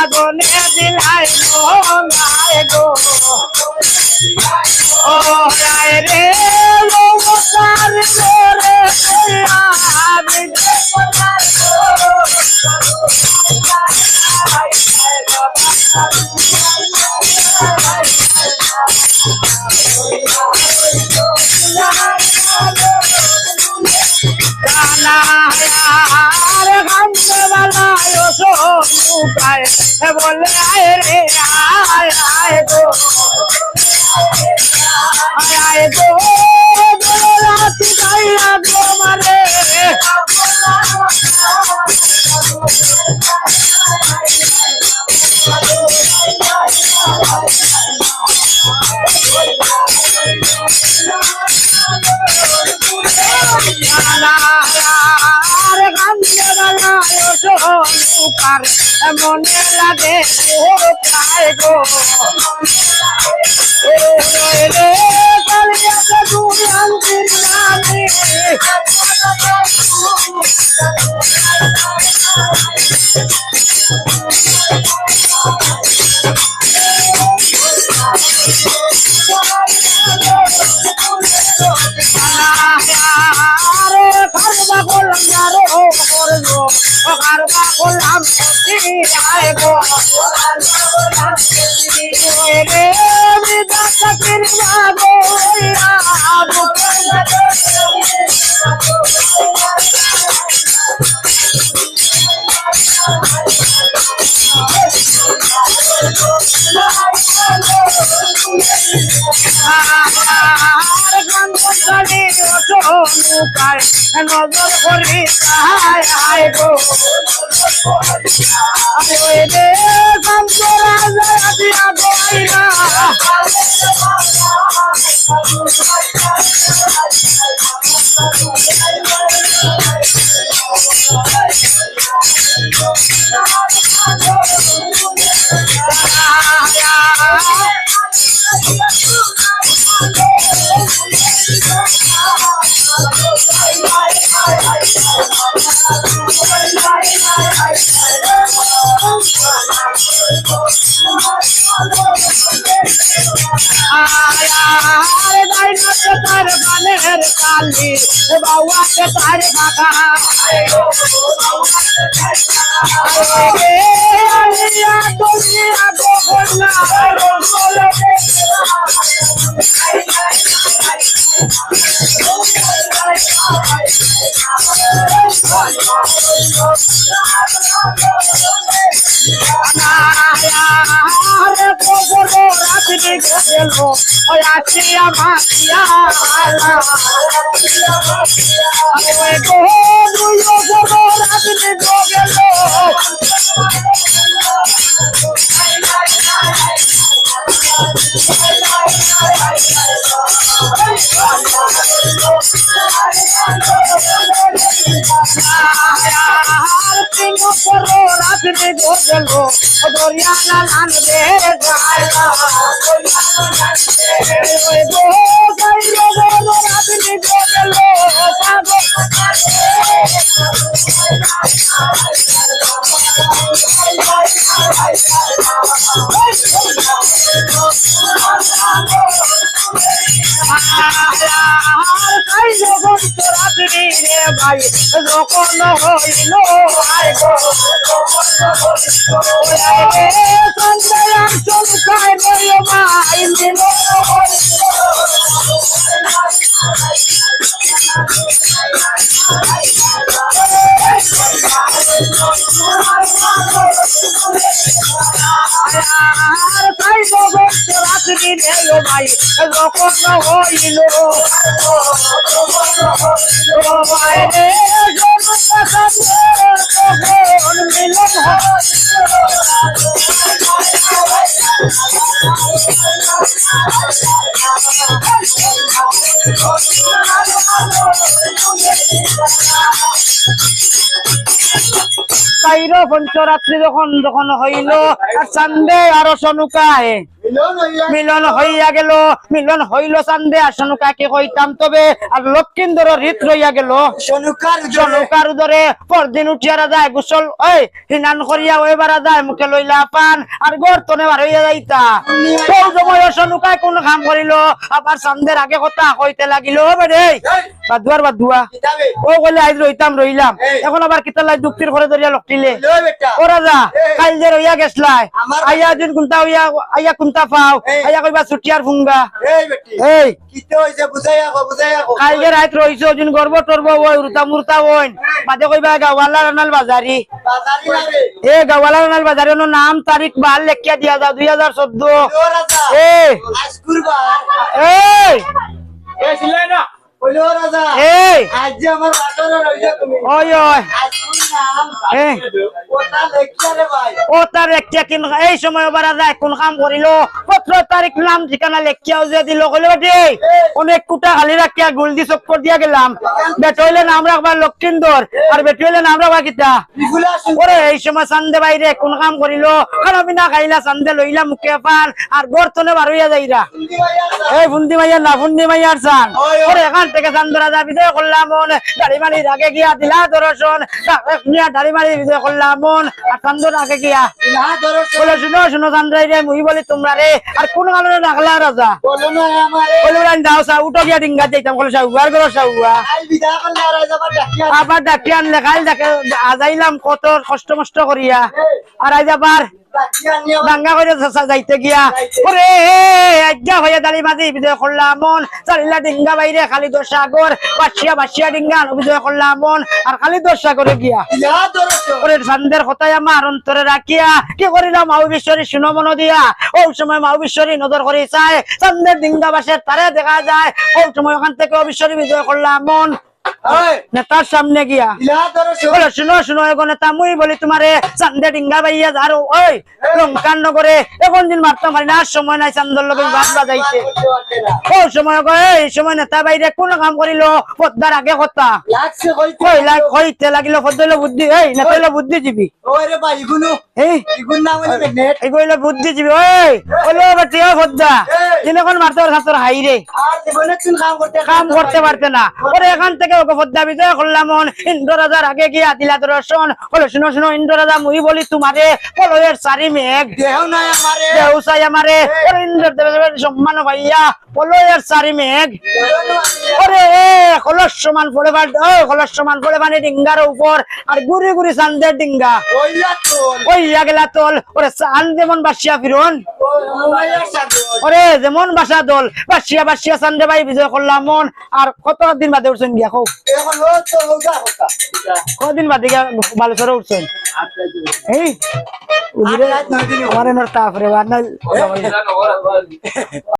আগুনে দিলাই গায় গো ও রায় রে লোকার রে আমি বলে আয় রে আয় গো আয় গো রাতি গাইয়া গো মারে মনে লাগে গো রে নজর করি আয় গো রে সন্তরা দিয়া গইরা तार बालेर काली बाबा के तार बाबा या दुनिया को बोलना ভাই যখন হইল চল খাই ভাই দিল ভাই যখন হইল মিলন কাইরো পঞ্চরাত্রি যখন যখন হইল আর চান্দে আরো সনুকায় মিলন হইয়া গেল, মিলন হইল চান্দে আর সনুকাকে কইতাম তবে আর লক্ষিন্দর রীত রইয়া গেল সনুকার উদরে পরদিন উঠিয়া যায় গোসল ওই হিনান করিয়া ওইবার যায় মুখে লইলা পান আর গর্তনে বার হইয়া যাইতা কোন সময় সনুকায় কোন কাম করিল আবার চান্দের আগে কথা কইতে লাগিল বেড়ে বাদুয়ার বাদুয়া ও বলে আজ রইলাম এখন আবার কিতা লাই দুঃখের ঘরে ধরিয়া লকটিলে ও রাজা কাল যে রইয়া গেছলাই আইয়া দিন কোনটা হইয়া আইয়া কোনটা পাও আইয়া কইবা ছুটিয়ার ফুঙ্গা এই কিতে হইছে বুঝাইয়া কাল যে রাত রইছো দিন গর্ব টরব ওই উরতা মুরতা ওইন বাদে কইবা গাওয়ালা রানাল বাজারি এ গাওয়ালা রানাল বাজারি নো নাম তারিখ বাল লেখিয়া দিয়া দাও 2014 এ আজকুরবার এই এ ছিলে না কইলো রাজা এই আজ যে আমার বাজারে রইছো তুমি ওই ওই আজকুর নাম এ ওটা লেখিয়া রে ভাই ও তার একটা কিন এই সময় বারা যায় কোন কাম করিল 17 তারিখ নাম ঠিকানা লেখিয়াও যে দিল কইলো বেটি অনেক কুটা খালি রাখিয়া গুলদি চক্কর দিয়া গেলাম বেটইলে নাম রাখবা লক্ষিন্দর আর বেটইলে নাম রাখবা কিতা বিগুলা ওরে এই সময় চান্দে বাইরে কোন কাম করিল খানা পিনা খাইলা চান্দে লইলা মুখে পান আর গর্তনে বার হইয়া যাইরা সুন্দি ভাইয়া এই ফুন্দি মাইয়া না ফুন্দি মাইয়ার চান ওরে এখান থেকে চান্দরা যা বিজয় করলাম মন দাড়ি মারি আগে গিয়া দিলা দর্শন দাড়ি মারি বিজয় করলাম মন আর চান্দর আগে গিয়া না ধরো বলে শুনো চান্দ্রাই রে মুই বলি তোমরা রে আর কোন কারণে রাখলা রাজা বলো না আমারে বলে দাও সা উঠো গিয়া ডিঙ্গা যাইতাম বলে সাউয়ার করো সাউয়া আই বিদা করলে রাজা বা ডাকিয়া আবার ডাকি আনলে কাল ডাকে আজাইলাম কত কষ্ট মষ্ট করিয়া আর আজ আবার ডাকিয়া নিও দাঙ্গা করে যাইতে গিয়া ওরে আজ্ঞা হইয়া দালি মাঝি বিজয় করলাম মন চালিলা ডিঙ্গা বাইরে খালি দোসাগর বাসিয়া ডিঙ্গা বিজয় করলাম মন আর খালি দোসাগরে গিয়া ইয়া ধরো ওরে চান্দের কথায় আমার অন্তরে রাখিয়া কি করিলাম মাউ বিশ্বরী শুনো মন দিয়া ওই সময় মাউ বিশ্বরী নজর করে চায় চান্দের ডিঙ্গা বাসের তারে দেখা যায় ওই সময় ওখান থেকে অবিশ্বরী বিজয় করলাম মন ওই নেতার সামনে গিয়া ইয়া ধরো বলে শুনো এগো নেতা মুই বলি তোমারে চান্দে ডিঙ্গা বাইয়া যারো ওই লঙ্কান নগরে এখন দিন মারতে পারি না আর সময় নাই চান্দর লোক বাদ বাজাইতে ও সময় এই সময় নেতা বাইরে কোন কাম করিল পদ্মার আগে কথা লাগছে কইতে হইতে লাগিল পদ্মা বুদ্ধি এই নেতা হইলো বুদ্ধিজীবী ওরে ভাই ইগুনো এই ইগুন নাম হইছে নেট এগুলো বুদ্ধিজীবী ওই ওলো বাটি ও পদ্মা দিনক্ষণ মারতে ওর ছাত্র হাইরে আর জীবনে কোন কাম করতে পারতে না ওরে এখান থেকে ওকে পদ্মা বিজয় করলাম ইন্দ্র রাজার আগে গিয়া দিলা দর্শন বলে শুনো ইন্দ্র রাজা মুই বলি তোমারে পলয়ের চারি মেঘ দেহ নাই আমারে দেউসাই আমারে ইন্দ্র দেবের সম্মান ভাইয়া পলয়ের চারি মেঘ ওরে কলস সমান পড়ে মানে ডিঙ্গার উপর আর গুড়ি গুড়ি চান্দের ডিঙ্গা ওইয়া তোল ওইয়া গেলা তোল ওরে চান যেমন বাসিয়া ফিরন ওইয়া সাদো ওরে যেমন বাসা দল বাসিয়া চান্দে ভাই বিজয় করলাম মন আর কত দিন বাদে উঠছেন গিয়া খুব এখন ও তো হোগা কথা কদিন বাদে গিয়া বালেশ্বরে উঠছেন এই আট রাত 9 দিন আমার এনার তাপ রে